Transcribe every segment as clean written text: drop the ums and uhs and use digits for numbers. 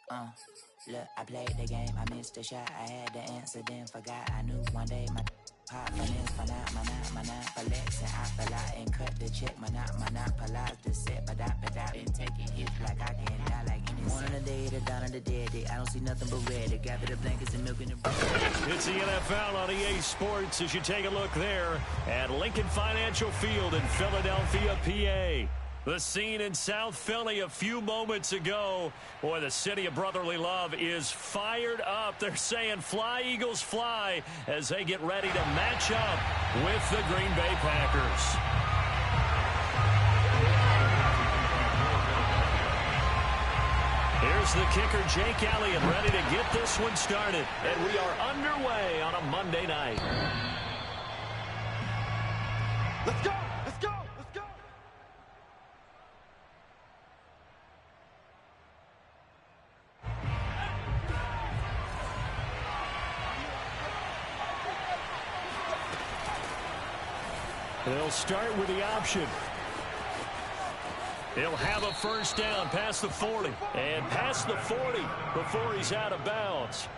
Uh, Look, I played the game, I missed the shot, I had the answer, then forgot. I knew one day my pop and this, monopolize, and I fell out and cut the check, monopolize the set, but I been taking hits like I can die like any one of the day, the dawn of the dead day. I don't see nothing but red, they gather the blankets and milk in the It's the NFL on EA Sports as you take a look there at Lincoln Financial Field in Philadelphia, PA. The scene in South Philly a few moments ago. Boy, the city of brotherly love is fired up. They're saying fly, Eagles, fly as they get ready to match up with the Green Bay Packers. Here's the kicker, Jake Elliott, ready to get this one started. And we are underway on a Monday night. Let's go! Let's go! Let's go! They'll start with the option. He'll have a first down past the 40. And past the 40 before he's out of bounds.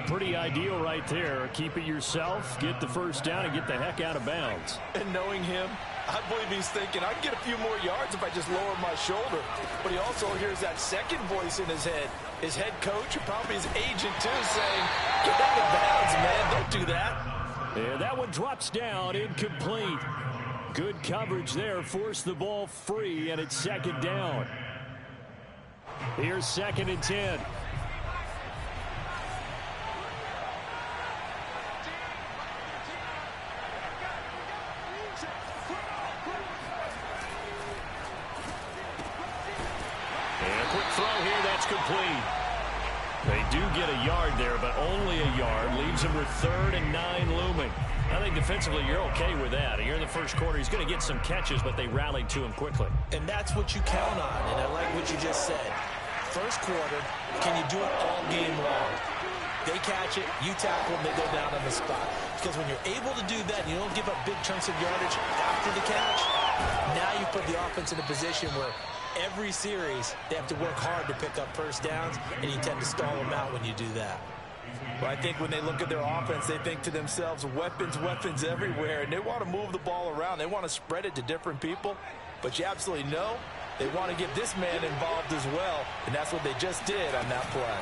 Pretty ideal right there. Keep it yourself, get the first down, and get the heck out of bounds. And knowing him, I believe he's thinking, I can get a few more yards if I just lower my shoulder. But he also hears that second voice in his head. His head coach and probably his agent, too, saying, get out of bounds, man. Don't do that. And that one drops down, incomplete. Good coverage there, forced the ball free, and it's second down. Here's 2nd and 10. And a quick throw here, that's complete. They do get a yard there, but only a yard. Leaves him with 3rd and 9 looming. I think defensively you're okay with that. Here in the first quarter, he's going to get some catches, but they rallied to him quickly. And that's what you count on, and I like what you just said. First quarter, can you do it all game long? They catch it, you tackle them, they go down on the spot. Because when you're able to do that, you don't give up big chunks of yardage after the catch, now you put the offense in a position where every series they have to work hard to pick up first downs, and you tend to stall them out when you do that. Well, I think when they look at their offense, they think to themselves, weapons, weapons everywhere, and they want to move the ball around. They want to spread it to different people, but you absolutely know they want to get this man involved as well, and that's what they just did on that play.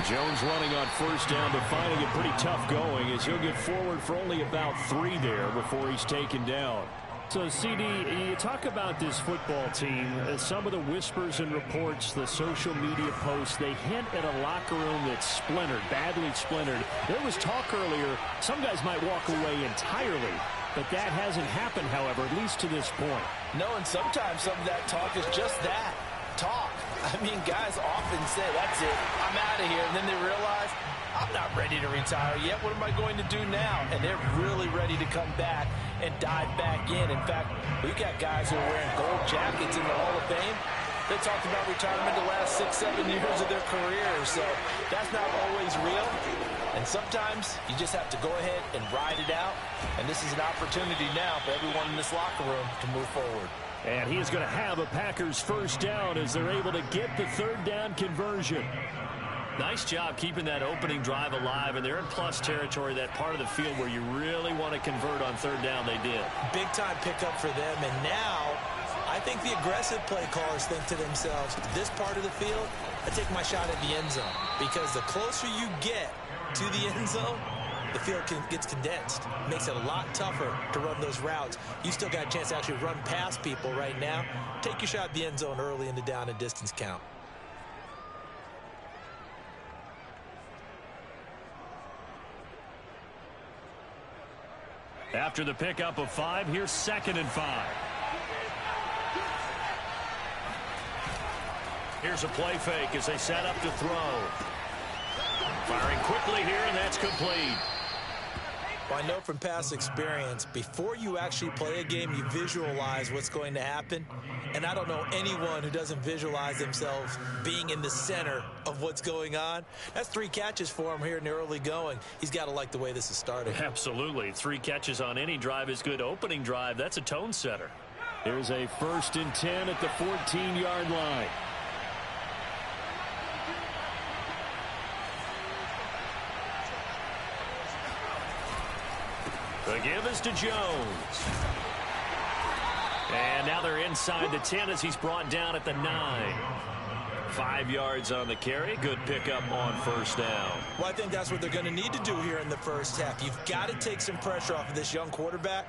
Jones running on first down, but finding it pretty tough going as he'll get forward for only about 3 there before he's taken down. So, CD, you talk about this football team, some of the whispers and reports, the social media posts, they hint at a locker room that's splintered, badly splintered. There was talk earlier, some guys might walk away entirely, but that hasn't happened, however, at least to this point. No, and sometimes some of that talk is just that, talk. I mean, guys often say, that's it, I'm out of here, and then they realize, I'm not ready to retire yet. What am I going to do now? And they're really ready to come back and dive back in. In fact, we've got guys who are wearing gold jackets in the Hall of Fame. They talked about retirement the last 6-7 years of their careers. So that's not always real. And sometimes you just have to go ahead and ride it out. And this is an opportunity now for everyone in this locker room to move forward. And he is going to have a Packers first down as they're able to get the 3rd down conversion. Nice job keeping that opening drive alive, and they're in plus territory, that part of the field where you really want to convert on 3rd down. They did. Big time pickup for them, and now I think the aggressive play callers think to themselves, this part of the field, I take my shot at the end zone, because the closer you get to the end zone, the field gets condensed. It makes it a lot tougher to run those routes. You still got a chance to actually run past people right now. Take your shot at the end zone early in the down and distance count. After the pickup of 5, here's 2nd and 5. Here's a play fake as they set up to throw. Firing quickly here, and that's complete. Well, I know from past experience, before you actually play a game, you visualize what's going to happen. And I don't know anyone who doesn't visualize themselves being in the center of what's going on. That's 3 catches for him here in the early going. He's got to like the way this is starting. Absolutely. 3 catches on any drive is good. Opening drive, that's a tone setter. Here's a 1st and 10 at the 14-yard line. The give is to Jones. And now they're inside the 10 as he's brought down at the 9. 5 yards on the carry. Good pickup on first down. Well, I think that's what they're going to need to do here in the first half. You've got to take some pressure off of this young quarterback,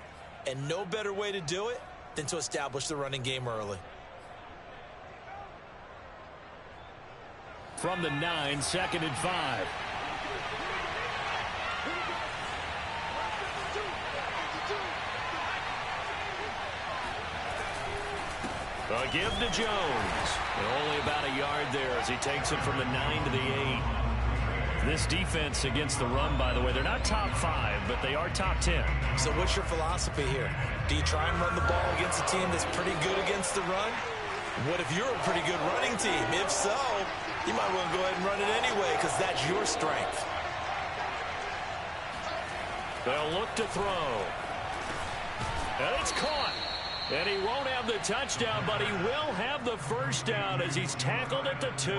and no better way to do it than to establish the running game early. From the 9, 2nd and 5. A give to Jones. And only about a yard there as he takes it from the 9 to the 8. This defense against the run, by the way, they're not top 5, but they are top 10. So what's your philosophy here? Do you try and run the ball against a team that's pretty good against the run? What if you're a pretty good running team? If so, you might want to go ahead and run it anyway because that's your strength. They'll look to throw. And it's caught. And he won't have the touchdown, but he will have the first down as he's tackled at the 2.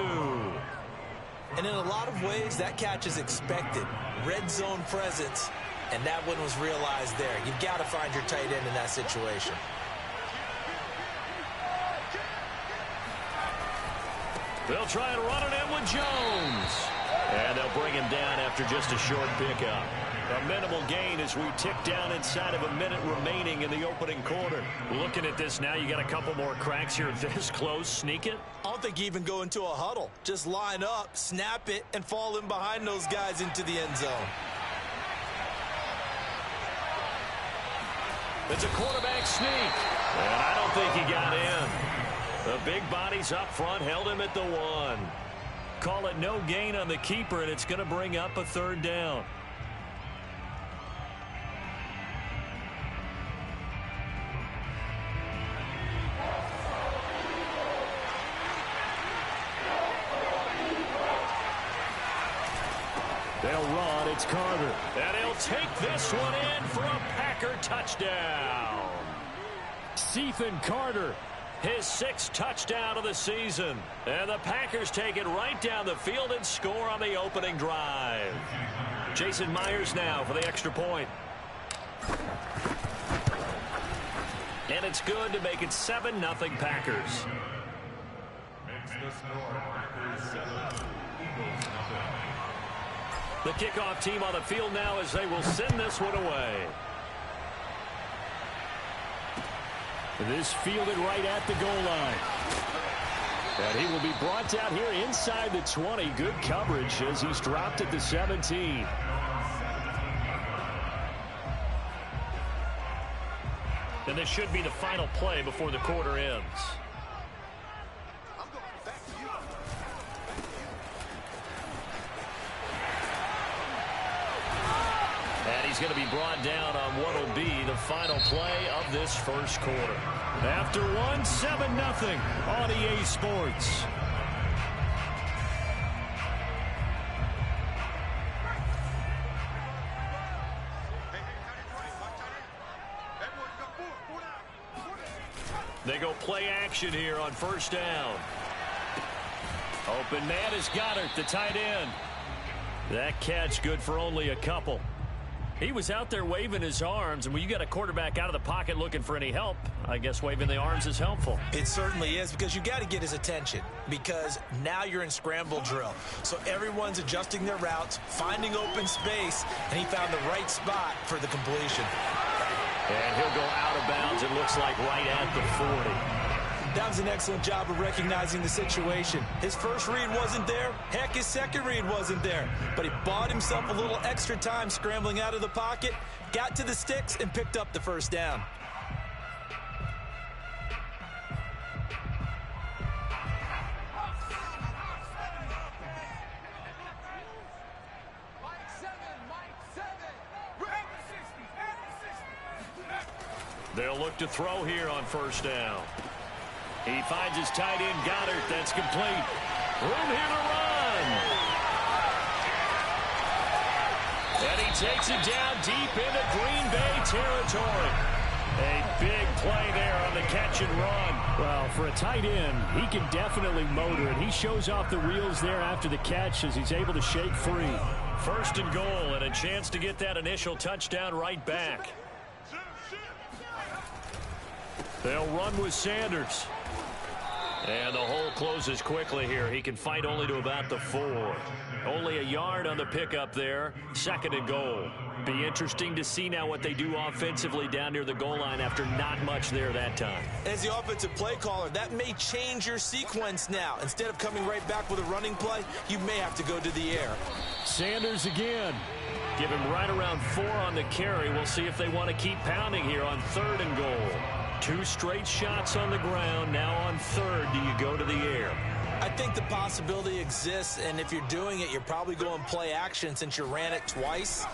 And in a lot of ways, that catch is expected. Red zone presence, and that one was realized there. You've got to find your tight end in that situation. They'll try and run it in with Jones. And they'll bring him down after just a short pickup. A minimal gain as we tick down inside of a minute remaining in the opening quarter. Looking at this now, you got a couple more cracks here this close. Sneak it. I don't think you even go into a huddle. Just line up, snap it, and fall in behind those guys into the end zone. It's a quarterback sneak. And I don't think he got in. The big bodies up front held him at the 1. Call it no gain on the keeper, and it's going to bring up a 3rd down. They'll run. It's Carter. And he'll take this one in for a Packer touchdown. Cethan Carter. His 6th touchdown of the season. And the Packers take it right down the field and score on the opening drive. Jason Myers now for the extra point. And it's good to make it 7-0 Packers. The kickoff team on the field now as they will send this one away. This fielded right at the goal line. And he will be brought down here inside the 20. Good coverage as he's dropped at the 17. And this should be the final play before the quarter ends. And he's going to be brought down on what will be the final play of this first quarter. After one, 7-0 on EA Sports. They go play action here on first down. Open man is Goddard, the tight end. That catch good for only a couple. He was out there waving his arms, and when you got a quarterback out of the pocket looking for any help, I guess waving the arms is helpful. It certainly is, because you got to get his attention, because now you're in scramble drill. So everyone's adjusting their routes, finding open space, and he found the right spot for the completion. And he'll go out of bounds, it looks like right at the 40. That was an excellent job of recognizing the situation. His first read wasn't there. Heck, his second read wasn't there. But he bought himself a little extra time scrambling out of the pocket, got to the sticks, and picked up the first down. They'll look to throw here on first down. He finds his tight end, Goddard. That's complete. Room here to run. And he takes it down deep into Green Bay territory. A big play there on the catch and run. Well, for a tight end, he can definitely motor it. He shows off the wheels there after the catch as he's able to shake free. First and goal, and a chance to get that initial touchdown right back. They'll run with Sanders. And the hole closes quickly here. He can fight only to about the 4. Only a yard on the pickup there. Second and goal. Be interesting to see now what they do offensively down near the goal line after not much there that time. As the offensive play caller, that may change your sequence now. Instead of coming right back with a running play, you may have to go to the air. Sanders again. Give him right around 4 on the carry. We'll see if they want to keep pounding here on third and goal. 2 straight shots on the ground. Now on third, do you go to the air? I think the possibility exists, and if you're doing it, you're probably going play action since you ran it twice.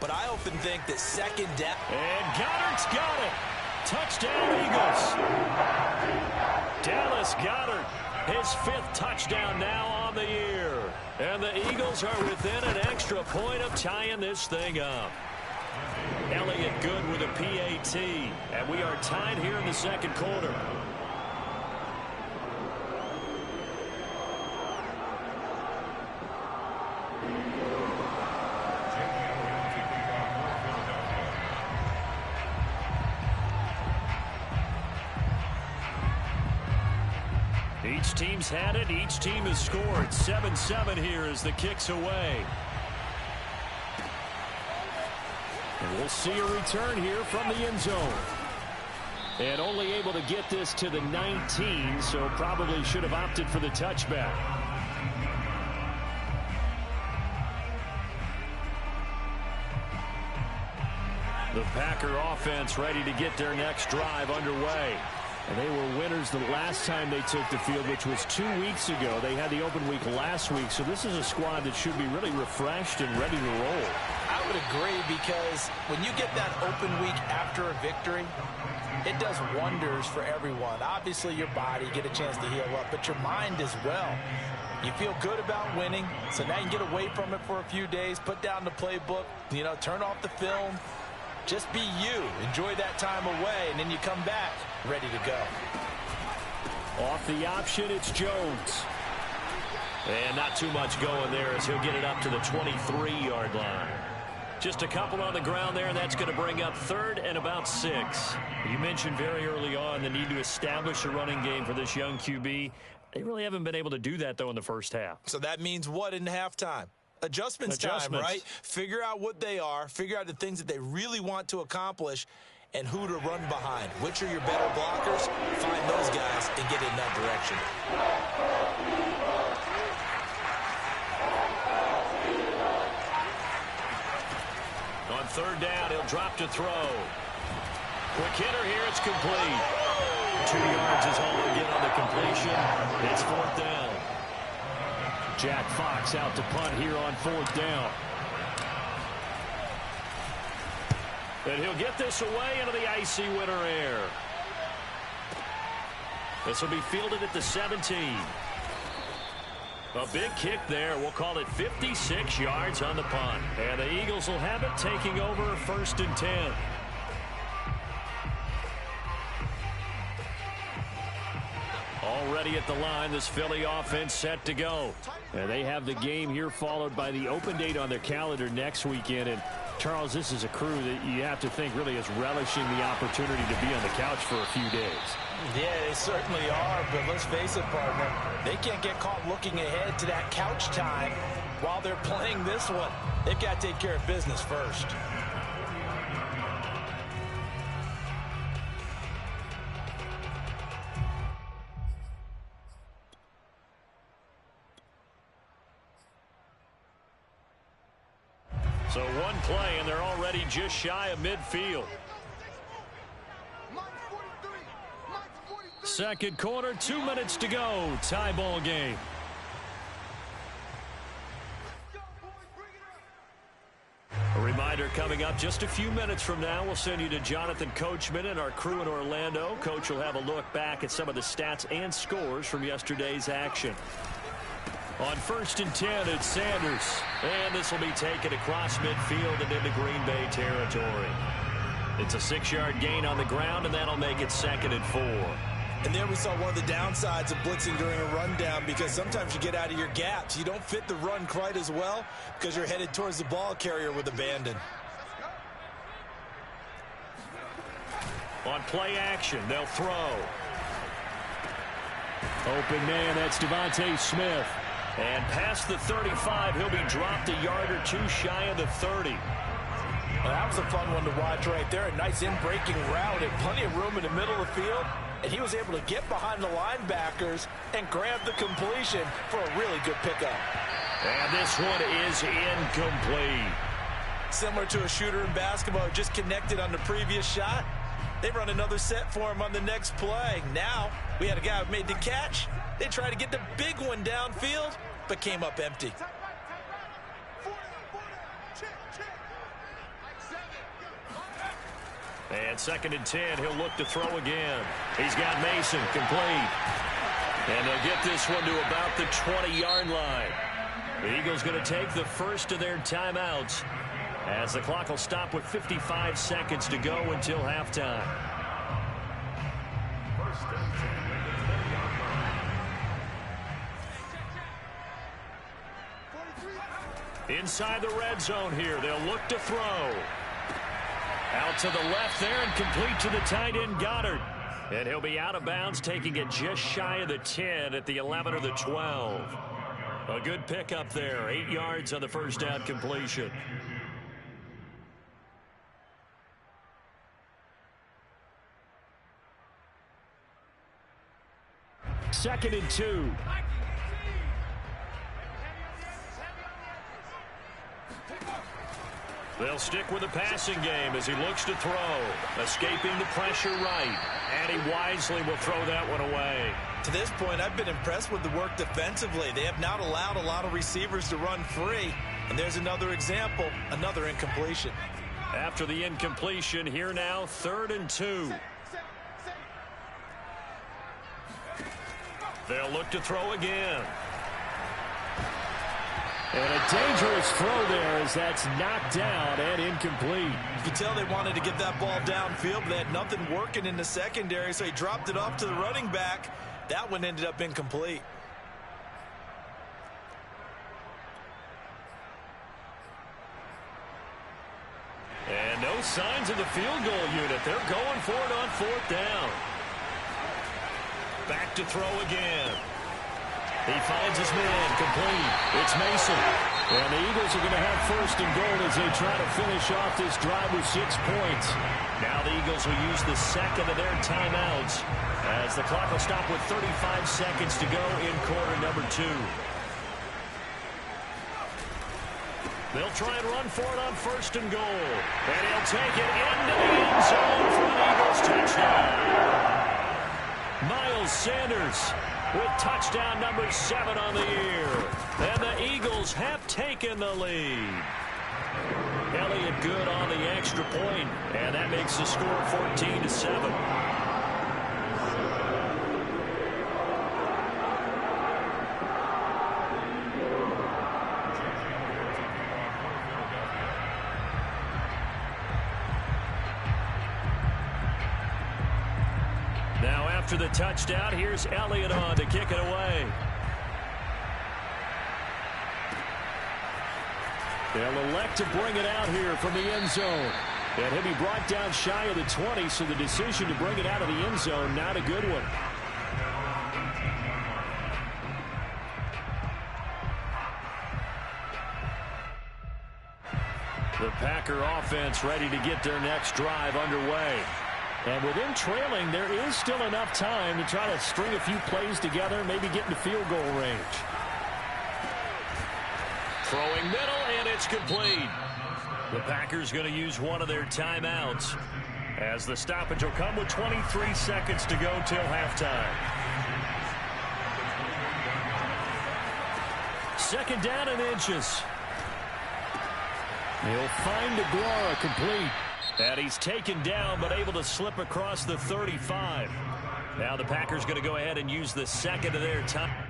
But I often think that second down. And Goddard's got it. Touchdown, Eagles. Dallas Goedert, his 5th touchdown now on the year. And the Eagles are within an extra point of tying this thing up. Elliott Good with a PAT, and we are tied here in the second quarter. Each team's had it. Each team has scored. 7-7 here as the kick's away. And we'll see a return here from the end zone. And only able to get this to the 19, so probably should have opted for the touchback. The Packer offense ready to get their next drive underway. And they were winners the last time they took the field, which was 2 weeks ago. They had the open week last week, so this is a squad that should be really refreshed and ready to roll. I would agree, because when you get that open week after a victory, it does wonders for everyone. Obviously, your body, get a chance to heal up, but your mind as well. You feel good about winning, so now you can get away from it for a few days, put down the playbook, turn off the film. Just be you. Enjoy that time away, and then you come back ready to go. Off the option, it's Jones. And not too much going there as he'll get it up to the 23-yard line. Just a couple on the ground there, and that's going to bring up third and about 6. You mentioned very early on the need to establish a running game for this young QB. They really haven't been able to do that, though, in the first half. So that means what in halftime? Adjustments time, right? Figure out what they are, figure out the things that they really want to accomplish, and who to run behind. Which are your better blockers? Find those guys and get in that direction. On third down, he'll drop to throw. Quick hitter here, it's complete. 2 yards is all they get on the completion. It's fourth down. Jack Fox out to punt here on fourth down. And he'll get this away into the icy winter air. This will be fielded at the 17. A big kick there. We'll call it 56 yards on the punt. And the Eagles will have it, taking over first and 10. Already at the line, this Philly offense set to go. And they have the game here followed by the open date on their calendar next weekend. And Charles, this is a crew that you have to think really is relishing the opportunity to be on the couch for a few days. Yeah, they certainly are, but let's face it, partner, they can't get caught looking ahead to that couch time while they're playing this one. They've got to take care of business first. So one play, and they're already just shy of midfield. Second quarter, 2 minutes to go. Tie ball game. A reminder coming up just a few minutes from now. We'll send you to Jonathan Coachman and our crew in Orlando. Coach will have a look back at some of the stats and scores from yesterday's action. On first and 10, it's Sanders. And this will be taken across midfield and into Green Bay territory. It's a 6-yard gain on the ground, and that'll make it second and 4. And there we saw one of the downsides of blitzing during a rundown, because sometimes you get out of your gaps. You don't fit the run quite as well because you're headed towards the ball carrier with abandon. On play action, they'll throw. Open man, that's Devontae Smith. And past the 35, he'll be dropped a yard or two shy of the 30. Well, that was a fun one to watch right there. A nice in-breaking route and plenty of room in the middle of the field. And he was able to get behind the linebackers and grab the completion for a really good pickup. And this one is incomplete. Similar to a shooter in basketball who just connected on the previous shot. They run another set for him on the next play. Now, we had a guy who made the catch. They tried to get the big one downfield, but came up empty. And 2nd and 10, he'll look to throw again. He's got Mason complete. And they'll get this one to about the 20-yard line. The Eagles going to take the first of their timeouts, as the clock will stop with 55 seconds to go until halftime. Inside the red zone here, they'll look to throw. Out to the left there and complete to the tight end, Goddard. And he'll be out of bounds, taking it just shy of the 10 at the 11 or the 12. A good pickup there, 8 yards on the first down completion. Second and 2. They'll stick with the passing game as he looks to throw. Escaping the pressure right. And he wisely will throw that one away. To this point, I've been impressed with the work defensively. They have not allowed a lot of receivers to run free. And there's another example, another incompletion. After the incompletion, here now, 3rd and 2. They'll look to throw again. And a dangerous throw there as that's knocked down and incomplete. You could tell they wanted to get that ball downfield, but they had nothing working in the secondary, so he dropped it off to the running back. That one ended up incomplete. And no signs of the field goal unit. They're going for it on 4th down. Back to throw again. He finds his man, complete. It's Mason. And the Eagles are going to have 1st and goal as they try to finish off this drive with 6 points. Now the Eagles will use the second of their timeouts as the clock will stop with 35 seconds to go in quarter number 2. They'll try and run for it on 1st and goal. And he'll take it into the end zone for an Eagles touchdown. Miles Sanders with touchdown number 7 on the year. And the Eagles have taken the lead. Elliott good on the extra point, and that makes the score 14-7. Now after the touchdown, here's Elliott on to kick it away. They'll elect to bring it out here from the end zone. And he'll be brought down shy of the 20, so the decision to bring it out of the end zone, not a good one. The Packer offense ready to get their next drive underway. And with them trailing, there is still enough time to try to string a few plays together, maybe get into field goal range. Throwing middle, and it's complete. The Packers going to use one of their timeouts as the stoppage will come with 23 seconds to go till halftime. 2nd down and inches. He'll find Aguara complete. And he's taken down, but able to slip across the 35. Now the Packers going to go ahead and use the second of their time.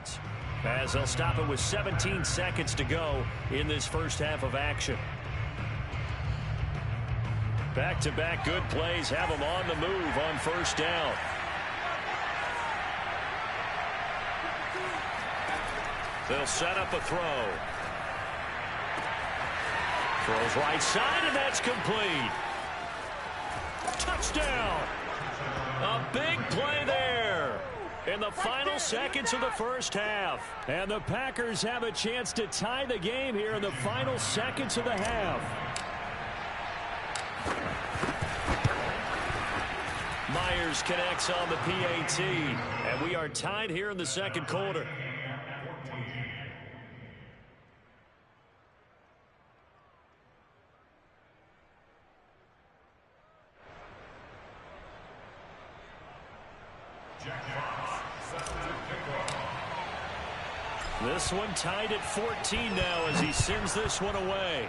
downs, as they'll stop it with 17 seconds to go in this first half of action. Back-to-back good plays have them on the move on first down. They'll set up a throw. Throws right side, and that's complete. Touchdown. A big play there in the final seconds of the first half. And the Packers have a chance to tie the game here in the final seconds of the half. Myers connects on the PAT, and we are tied here in the second quarter. This one tied at 14 now as he sends this one away.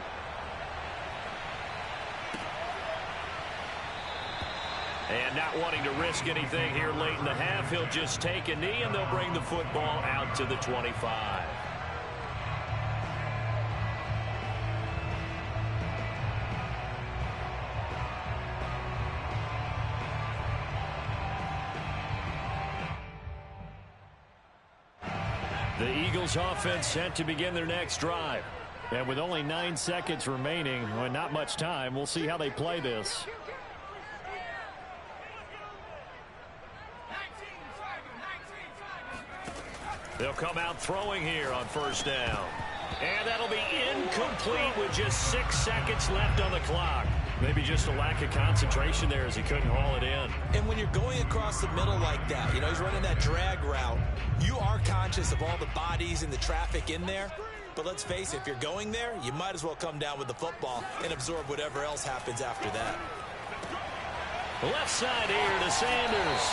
And not wanting to risk anything here late in the half, he'll just take a knee, and they'll bring the football out to the 25. The Eagles offense set to begin their next drive. And with only 9 seconds remaining, well, not much time, we'll see how they play this. They'll come out throwing here on first down. And that'll be incomplete with just 6 seconds left on the clock. Maybe just a lack of concentration there as he couldn't haul it in. And when you're going across the middle like that, you know, he's running that drag route, you are conscious of all the bodies and the traffic in there. But let's face it, if you're going there, you might as well come down with the football and absorb whatever else happens after that. Left side here to Sanders.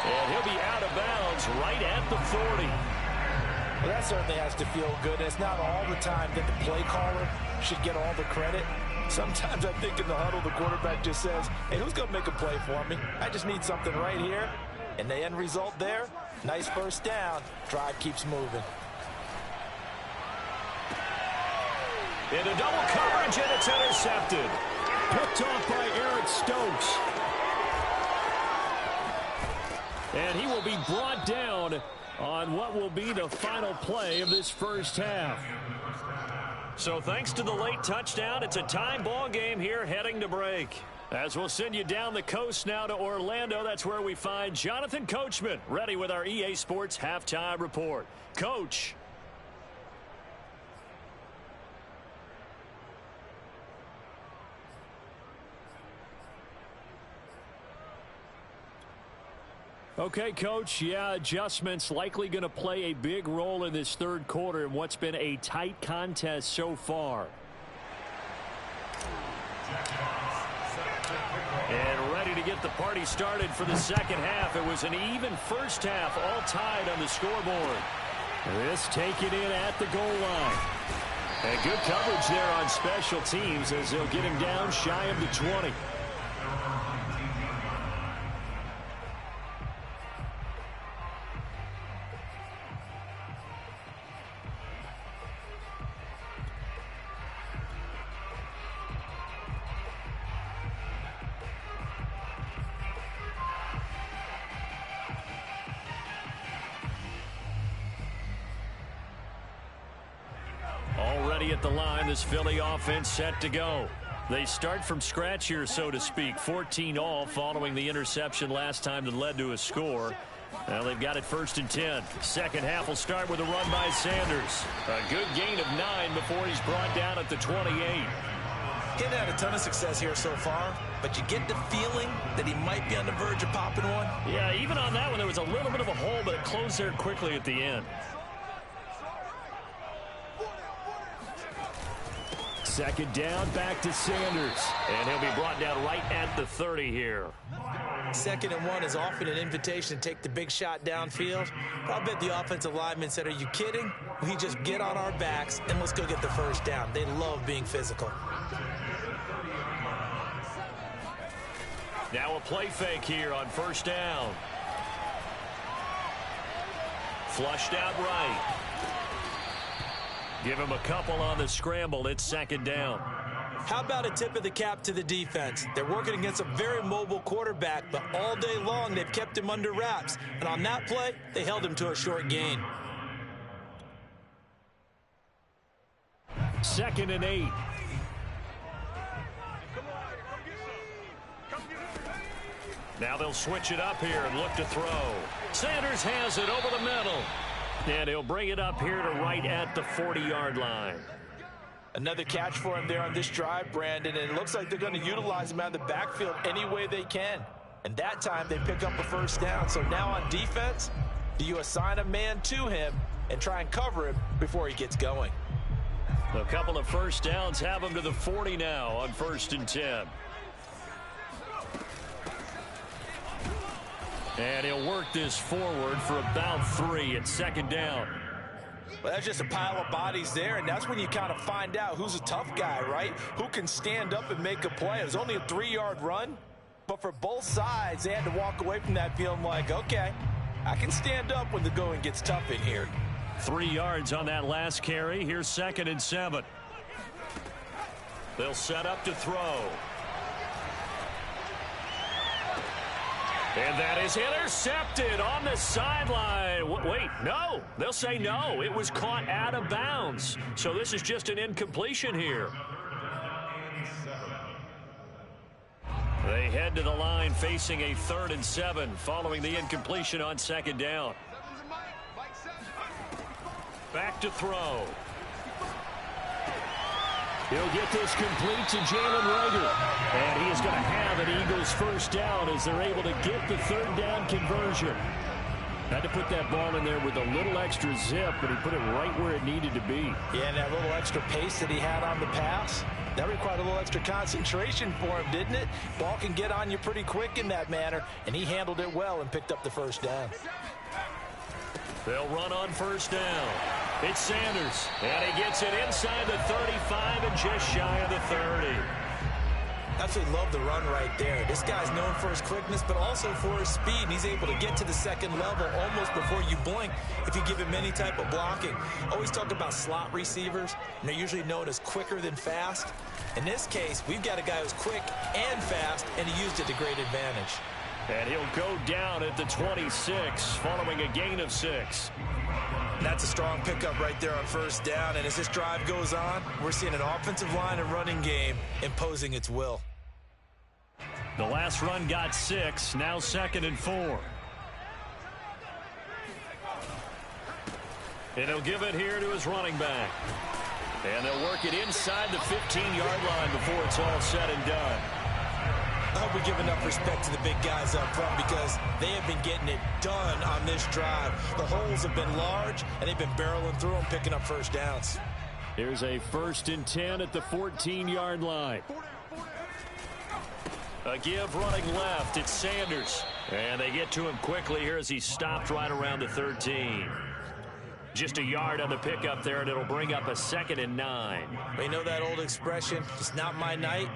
And he'll be out of bounds right at the 40. Well, that certainly has to feel good. It's not all the time that the play caller should get all the credit. Sometimes I think in the huddle, the quarterback just says, hey, who's going to make a play for me? I just need something right here. And the end result there, nice first down. Drive keeps moving. Into double coverage, and it's intercepted. Picked off by Eric Stokes. And he will be brought down on what will be the final play of this first half. So thanks to the late touchdown, it's a tie ball game here heading to break. As we'll send you down the coast now to Orlando, that's where we find Jonathan Coachman ready with our EA Sports Halftime Report. Coach. Okay, Coach, yeah, adjustments likely going to play a big role in this third quarter in what's been a tight contest so far. And ready to get the party started for the second half. It was an even first half, all tied on the scoreboard. This taken in at the goal line. And good coverage there on special teams as they'll get him down shy of the 20. Already at the line, this Philly offense set to go. They start from scratch here, so to speak. 14 all following the interception last time that led to a score. Well, they've got it 1st and 10. Second half will start with a run by Sanders. A good gain of 9 before he's brought down at the 28. He hadn't had a ton of success here so far, but you get the feeling that he might be on the verge of popping one. Yeah, even on that one, there was a little bit of a hole, but it closed there quickly at the end. Second down, back to Sanders. And he'll be brought down right at the 30 here. 2nd and 1 is often an invitation to take the big shot downfield. But I bet the offensive linemen said, are you kidding? We just get on our backs and let's go get the first down. They love being physical. Now a play fake here on first down. Flushed out right. Give him a couple on the scramble. It's second down. How about a tip of the cap to the defense? They're working against a very mobile quarterback, but all day long they've kept him under wraps. And on that play, they held him to a short gain. 2nd and 8. Now they'll switch it up here and look to throw. Sanders has it over the middle. And he'll bring it up here to right at the 40-yard line. Another catch for him there on this drive, Brandon, and it looks like they're going to utilize him out of the backfield any way they can. And that time they pick up a first down. So now on defense, do you assign a man to him and try and cover him before he gets going? A couple of first downs have him to the 40 now on 1st and 10. And he'll work this forward for about 3 at 2nd down. Well, that's just a pile of bodies there, and that's when you kind of find out who's a tough guy, right? Who can stand up and make a play. It was only a 3-yard run, but for both sides, they had to walk away from that feeling like, okay, I can stand up when the going gets tough in here. 3 yards on that last carry. Here's 2nd and 7. They'll set up to throw. And that is intercepted on the sideline. Wait, no. They'll say no. It was caught out of bounds. So this is just an incompletion here. They head to the line facing a 3rd and 7 following the incompletion on 2nd down. Back to throw. He'll get this complete to Jalen Reagor. And he is going to have an Eagles first down as they're able to get the 3rd down conversion. Had to put that ball in there with a little extra zip, but he put it right where it needed to be. Yeah, and that little extra pace that he had on the pass, that required a little extra concentration for him, didn't it? Ball can get on you pretty quick in that manner, and he handled it well and picked up the first down. They'll run on 1st down. It's Sanders, and he gets it inside the 35 and just shy of the 30. Absolutely love the run right there. This guy's known for his quickness, but also for his speed. And he's able to get to the 2nd level almost before you blink if you give him any type of blocking. Always talk about slot receivers, and they're usually known as quicker than fast. In this case, we've got a guy who's quick and fast, and he used it to great advantage. And he'll go down at the 26 following a gain of 6. That's a strong pickup right there on 1st down. And as this drive goes on, we're seeing an offensive line and running game imposing its will. The last run got 6. Now 2nd and 4. And he'll give it here to his running back. And they'll work it inside the 15-yard line before it's all said and done. I hope we give enough respect to the big guys up front because they have been getting it done on this drive. The holes have been large, and they've been barreling through them, picking up first downs. Here's a 1st and 10 at the 14-yard line. A give running left. It's Sanders. And they get to him quickly here as he stopped right around the 13. Just a yard on the pickup there, and it'll bring up a 2nd and 9. You know that old expression, it's not my night?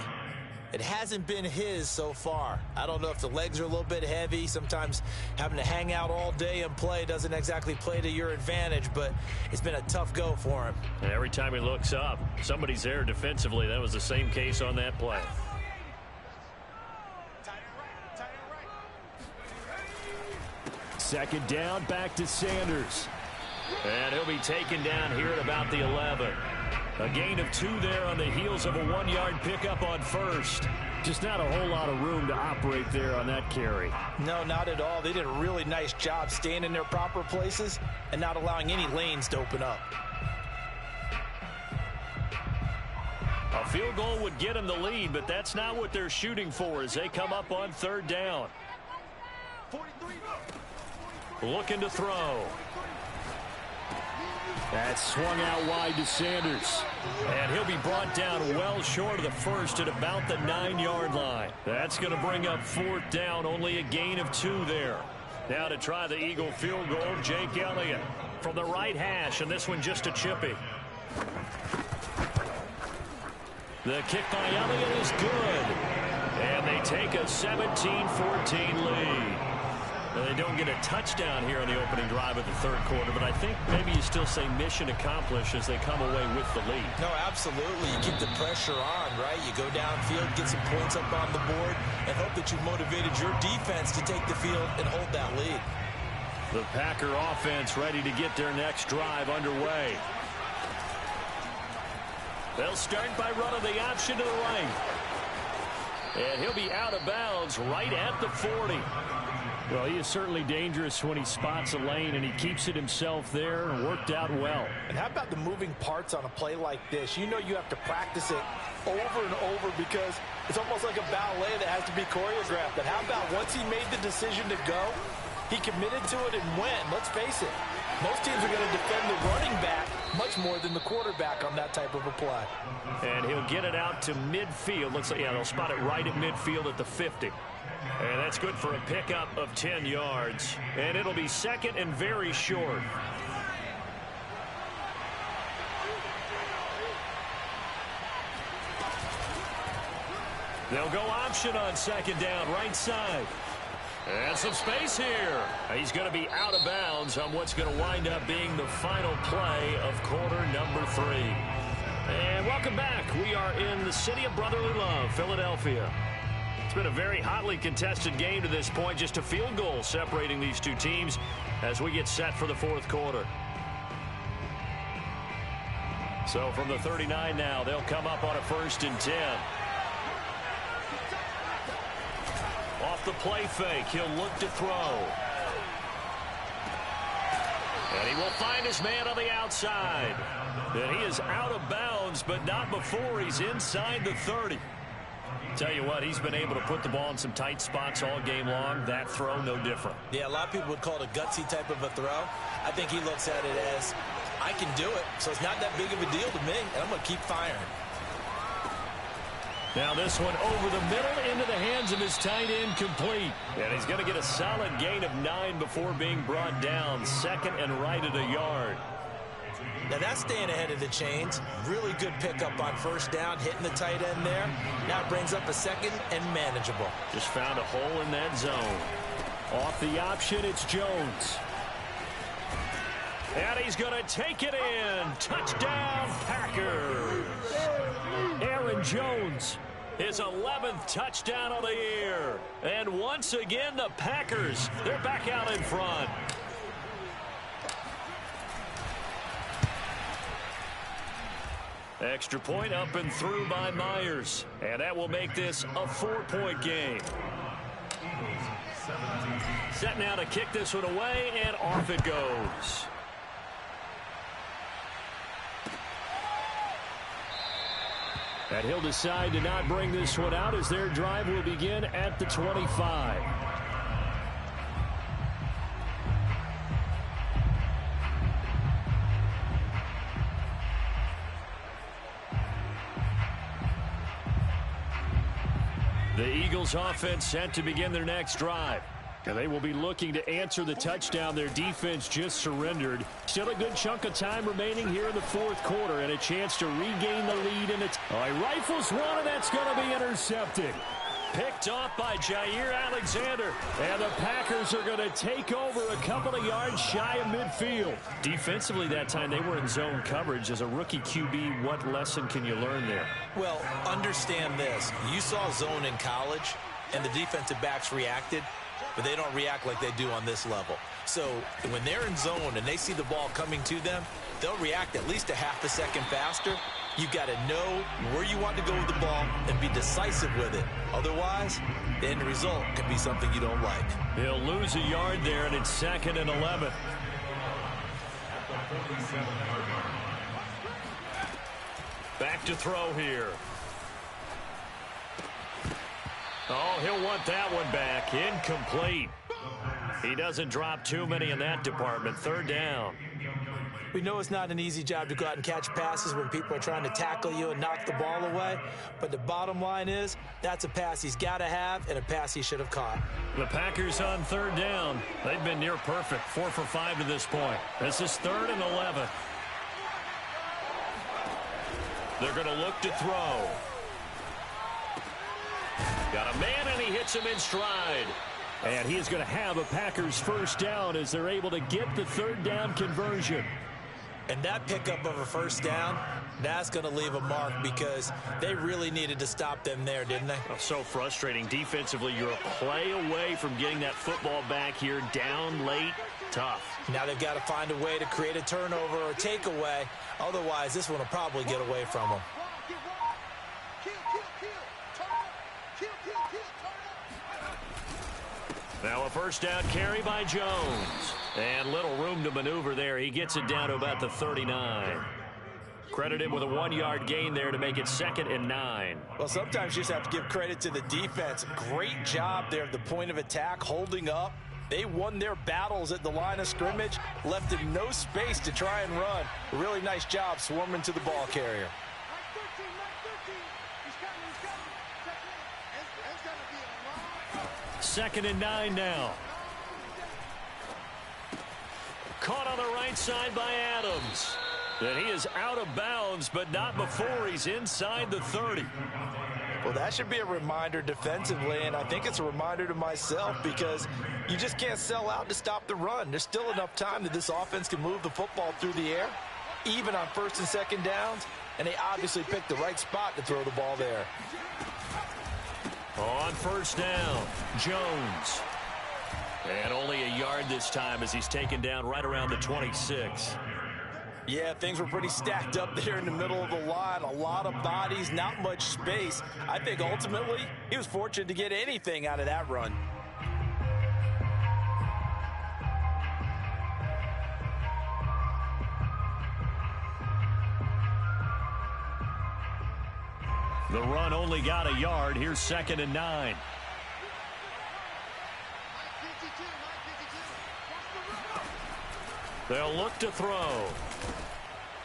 It hasn't been his so far. I don't know if the legs are a little bit heavy. Sometimes having to hang out all day and play doesn't exactly play to your advantage, but it's been a tough go for him. And every time he looks up, somebody's there defensively. That was the same case on that play. Second down, back to Sanders. And he'll be taken down here at about the 11. A gain of 2 there on the heels of a 1-yard pickup on 1st. Just not a whole lot of room to operate there on that carry. No, not at all. They did a really nice job staying in their proper places and not allowing any lanes to open up. A field goal would get them the lead, but that's not what they're shooting for as they come up on 3rd down. Looking to throw. That's swung out wide to Sanders. And he'll be brought down well short of the 1st at about the 9-yard line. That's going to bring up 4th down, only a gain of 2 there. Now to try the Eagle field goal, Jake Elliott from the right hash, and this one just a chippy. The kick by Elliott is good. And they take a 17-14 lead. They don't get a touchdown here on the opening drive of the third quarter, but I think maybe you still say mission accomplished as they come away with the lead. No, absolutely. You keep the pressure on, right? You go downfield, get some points up on the board, and hope that you've motivated your defense to take the field and hold that lead. The Packer offense ready to get their next drive underway. They'll start by running the option to the right. And he'll be out of bounds right at the 40. Well, he is certainly dangerous when he spots a lane, and he keeps it himself there and worked out well. And how about the moving parts on a play like this? You know you have to practice it over and over because it's almost like a ballet that has to be choreographed. And how about once he made the decision to go, he committed to it and went. Let's face it, most teams are going to defend the running back much more than the quarterback on that type of a play. And he'll get it out to midfield. Looks like, yeah, they'll spot it right at midfield at the 50. And that's good for a pickup of 10 yards. And it'll be second and very short. They'll go option on second down, right side. And some space here. He's going to be out of bounds on what's going to wind up being the final play of quarter number 3. And welcome back. We are in the city of brotherly love, Philadelphia. It's been a very hotly contested game to this point. Just a field goal separating these two teams as we get set for the fourth quarter. So from the 39 now, they'll come up on a 1st and 10. Off the play fake, he'll look to throw. And he will find his man on the outside. And he is out of bounds, but not before he's inside the 30. Tell you what, he's been able to put the ball in some tight spots all game long. That throw, no different. Yeah, a lot of people would call it a gutsy type of a throw. I think he looks at it as, I can do it, so it's not that big of a deal to me, and I'm going to keep firing. Now this one over the middle into the hands of his tight end, complete. And he's going to get a solid gain of 9 before being brought down. Second and right at a yard. Now that's staying ahead of the chains. Really good pickup on first down, hitting the tight end there. Now it brings up a second and manageable. Just found a hole in that zone. Off the option, it's Jones. And he's going to take it in. Touchdown, Packers. Aaron Jones, his 11th touchdown of the year. And once again, the Packers, they're back out in front. Extra point up and through by Myers. And that will make this a 4-point game. Set now to kick this one away, and off it goes. And he'll decide to not bring this one out as their drive will begin at the 25. The Eagles offense set to begin their next drive. And they will be looking to answer the touchdown their defense just surrendered. Still a good chunk of time remaining here in the fourth quarter and a chance to regain the lead. And it's rifles one, and that's going to be intercepted. Picked off by Jair Alexander. And the Packers are going to take over a couple of yards shy of midfield. Defensively that time, they were in zone coverage. As a rookie QB, what lesson can you learn there? Well, understand this. You saw zone in college, and the defensive backs reacted, but they don't react like they do on this level. So when they're in zone and they see the ball coming to them, they'll react at least a half a second faster. You've got to know where you want to go with the ball and be decisive with it. Otherwise, the end result can be something you don't like. He'll lose a yard there, and it's 2nd and 11. Back to throw here. Oh, he'll want that one back. Incomplete. He doesn't drop too many in that department. 3rd down. We know it's not an easy job to go out and catch passes when people are trying to tackle you and knock the ball away. But the bottom line is, that's a pass he's got to have and a pass he should have caught. The Packers on 3rd down. They've been near perfect. 4 for 5 to this point. This is 3rd and 11. They're going to look to throw. Got a man, and he hits him in stride. And he is going to have a Packers first down as they're able to get the third down conversion. And that pickup of a first down, that's going to leave a mark because they really needed to stop them there, didn't they? Oh, so frustrating. Defensively, you're a play away from getting that football back here, down late, tough. Now they've got to find a way to create a turnover or takeaway. Otherwise, this one will probably get away from them. Now a first down carry by Jones. And little room to maneuver there. He gets it down to about the 39. Credit him with a 1-yard gain there to make it 2nd and 9. Well, sometimes you just have to give credit to the defense. Great job there at the point of attack, holding up. They won their battles at the line of scrimmage, left him no space to try and run. A really nice job swarming to the ball carrier. 2nd and 9 now. Caught on the right side by Adams. And he is out of bounds, but not before he's inside the 30. Well, that should be a reminder defensively, and I think it's a reminder to myself because you just can't sell out to stop the run. There's still enough time that this offense can move the football through the air, even on 1st and 2nd downs, and they obviously picked the right spot to throw the ball there. On first down, Jones. And only a yard this time as he's taken down right around the 26. Yeah, things were pretty stacked up there in the middle of the line. A lot of bodies, not much space. I think ultimately he was fortunate to get anything out of that run. The run only got a yard. Here's 2nd and 9. They'll look to throw.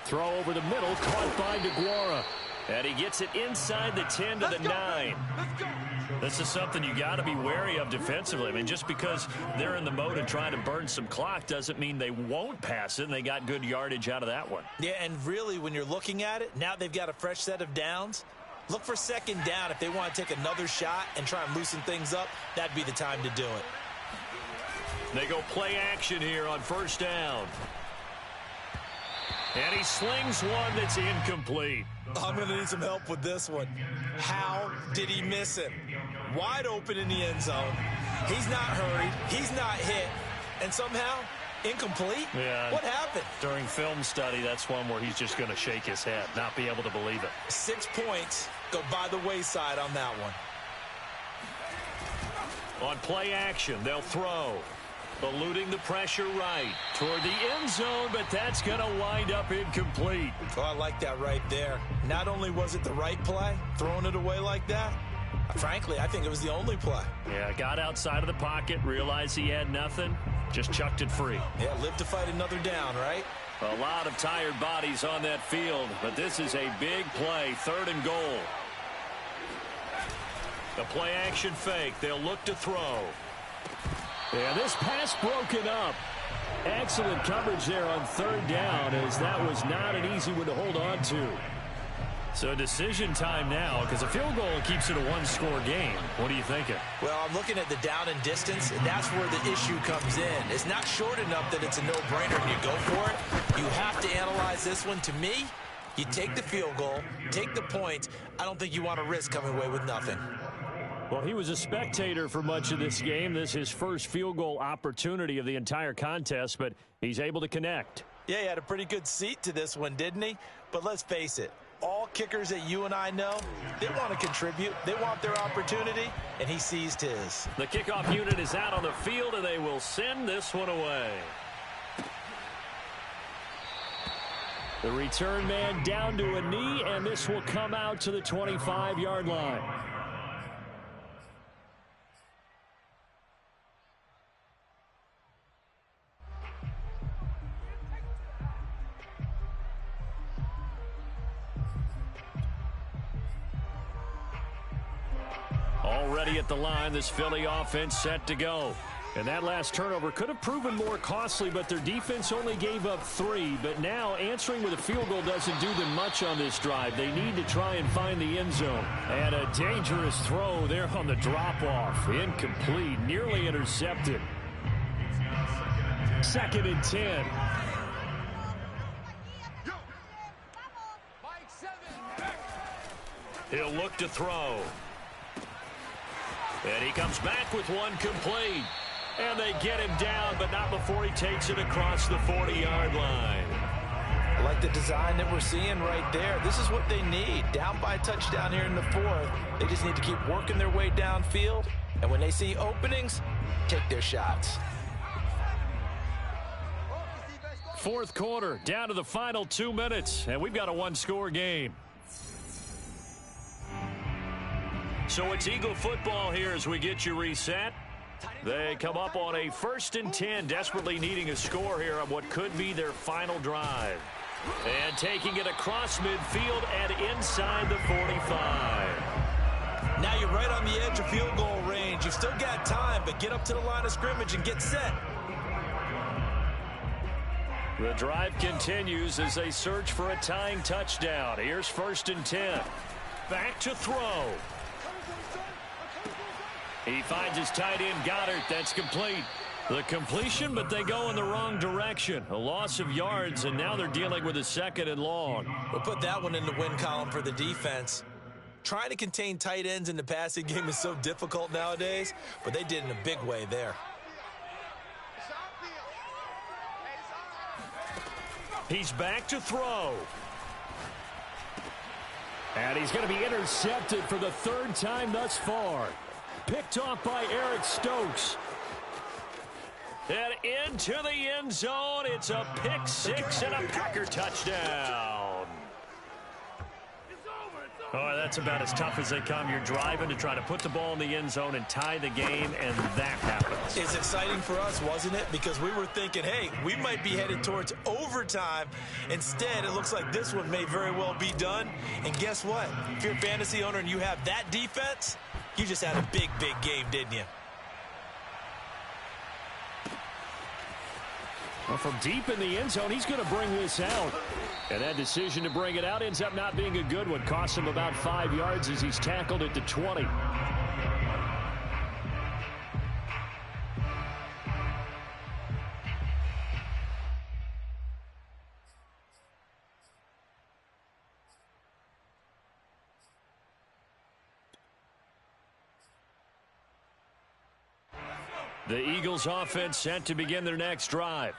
Throw over the middle, caught by DeGuara. And he gets it inside the 10 to the 9. This is something you got to be wary of defensively. I mean, just because they're in the mode of trying to burn some clock doesn't mean they won't pass it, and they got good yardage out of that one. Yeah, and really, when you're looking at it, now they've got a fresh set of downs. Look for 2nd down. If they want to take another shot and try and loosen things up, that'd be the time to do it. They go play action here on first down. And he slings one that's incomplete. I'm going to need some help with this one. How did he miss him? Wide open in the end zone. He's not hurried. He's not hit. And somehow, incomplete? Yeah. What happened? During film study, that's one where he's just going to shake his head, not be able to believe it. 6 points go by the wayside on that one. On play action, they'll throw. Eluding the pressure right toward the end zone, but that's going to wind up incomplete. Oh, I like that right there. Not only was it the right play, throwing it away like that, frankly, I think it was the only play. Yeah, got outside of the pocket, realized he had nothing, just chucked it free. Yeah, live to fight another down, right? A lot of tired bodies on that field, but this is a big play, 3rd and goal. The play action fake, they'll look to throw. Yeah, this pass broken up. Excellent coverage there on 3rd down, as that was not an easy one to hold on to. So decision time now, because a field goal keeps it a 1-score game. What are you thinking? Well, I'm looking at the down and distance, and that's where the issue comes in. It's not short enough that it's a no-brainer and you go for it. You have to analyze this one. To me, you take the field goal, take the points. I don't think you want to risk coming away with nothing. Well, he was a spectator for much of this game. This is his first field goal opportunity of the entire contest, but he's able to connect. Yeah, he had a pretty good seat to this one, didn't he? But let's face it, all kickers that you and I know, they want to contribute. They want their opportunity, and he seized his. The kickoff unit is out on the field, and they will send this one away. The return man down to a knee, and this will come out to the 25-yard line. Already at the line, this Philly offense set to go. And that last turnover could have proven more costly, but their defense only gave up 3. But now answering with a field goal doesn't do them much on this drive. They need to try and find the end zone. And a dangerous throw there on the drop-off. Incomplete, nearly intercepted. 2nd and 10. He'll look to throw. And he comes back with one complete. And they get him down, but not before he takes it across the 40-yard line. I like the design that we're seeing right there. This is what they need. Down by a touchdown here in the 4th. They just need to keep working their way downfield. And when they see openings, take their shots. 4th quarter, down to the final 2 minutes, and we've got a one-score game. So it's Eagle football here as we get you reset. They come up on a 1st and 10, desperately needing a score here on what could be their final drive. And taking it across midfield and inside the 45. Now you're right on the edge of field goal range. You've still got time, but get up to the line of scrimmage and get set. The drive continues as they search for a tying touchdown. Here's 1st and 10. Back to throw. He finds his tight end, Goddard. That's complete. The completion, but they go in the wrong direction. A loss of yards, and now they're dealing with a 2nd and long. We'll put that one in the win column for the defense. Trying to contain tight ends in the passing game is so difficult nowadays, but they did in a big way there. He's back to throw. And he's going to be intercepted for the 3rd time thus far. Picked off by Eric Stokes. And into the end zone. It's a pick 6 and a Packer touchdown. Oh, that's about as tough as they come. You're driving to try to put the ball in the end zone and tie the game, and that happens. It's exciting for us, wasn't it? Because we were thinking, hey, we might be headed towards overtime. Instead, it looks like this one may very well be done. And guess what? If you're a fantasy owner and you have that defense, you just had a big, big game, didn't you? Well, from deep in the end zone, he's going to bring this out. And that decision to bring it out ends up not being a good one. Costs him about 5 yards as he's tackled at the 20. The Eagles offense set to begin their next drive.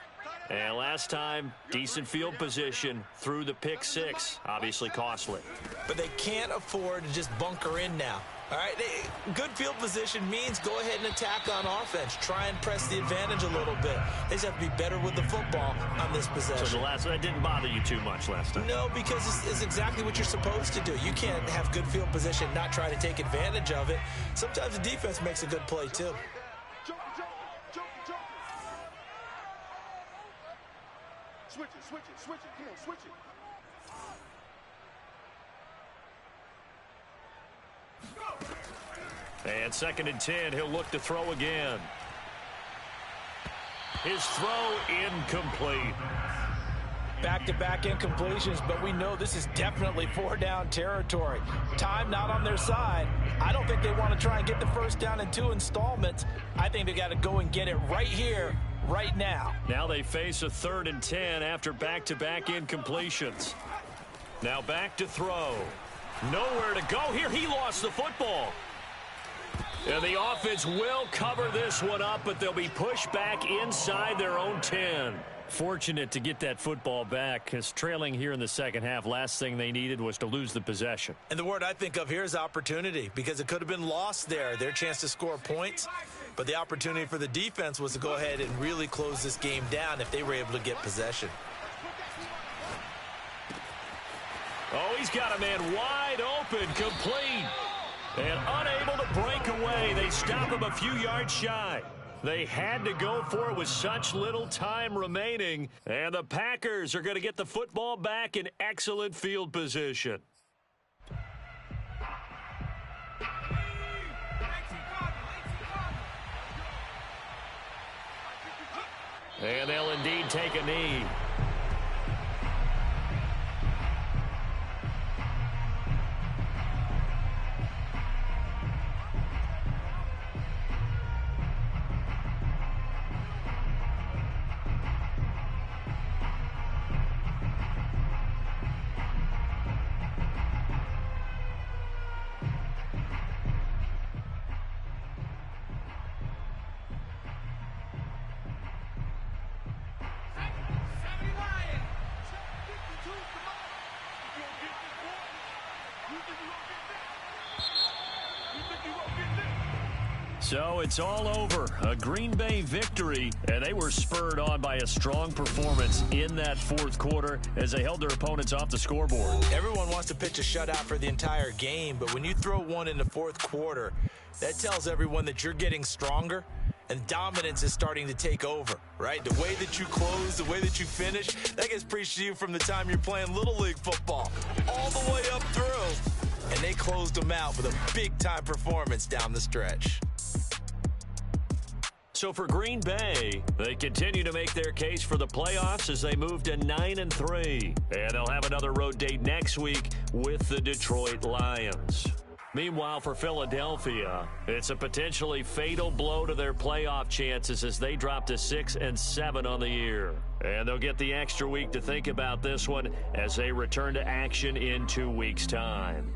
And last time, decent field position through the pick 6. Obviously costly. But they can't afford to just bunker in now. All right, good field position means go ahead and attack on offense. Try and press the advantage a little bit. They just have to be better with the football on this possession. So that didn't bother you too much last time? No, because it's exactly what you're supposed to do. You can't have good field position and not try to take advantage of it. Sometimes the defense makes a good play, too. Switch it, come on, switch it. And 2nd and 10, he'll look to throw again. His throw incomplete. Back-to-back incompletions, but we know this is definitely 4-down territory. Time not on their side. I don't think they want to try and get the first down in 2 installments. I think they got to go and get it right here, right now. Now they face a 3rd and 10 after back-to-back incompletions. Now back to throw. Nowhere to go here. He lost the football. And the offense will cover this one up, but they'll be pushed back inside their own 10. Fortunate to get that football back, because trailing here in the second half, last thing they needed was to lose the possession. And the word I think of here is opportunity, because it could have been lost there, their chance to score points. But the opportunity for the defense was to go ahead and really close this game down if they were able to get possession. Oh, he's got a man wide open, complete. And unable to break away. They stop him a few yards shy. They had to go for it with such little time remaining. And the Packers are going to get the football back in excellent field position. And they'll indeed take a knee. So it's all over. A Green Bay victory, and they were spurred on by a strong performance in that fourth quarter as they held their opponents off the scoreboard. Everyone wants to pitch a shutout for the entire game, but when you throw one in the fourth quarter, that tells everyone that you're getting stronger and dominance is starting to take over, right? The way that you close, the way that you finish, that gets preached to you from the time you're playing Little League football all the way up through. And they closed them out with a big-time performance down the stretch. So for Green Bay, they continue to make their case for the playoffs as they move to 9-3. And they'll have another road date next week with the Detroit Lions. Meanwhile, for Philadelphia, it's a potentially fatal blow to their playoff chances as they drop to 6-7 on the year. And they'll get the extra week to think about this one as they return to action in 2 weeks' time.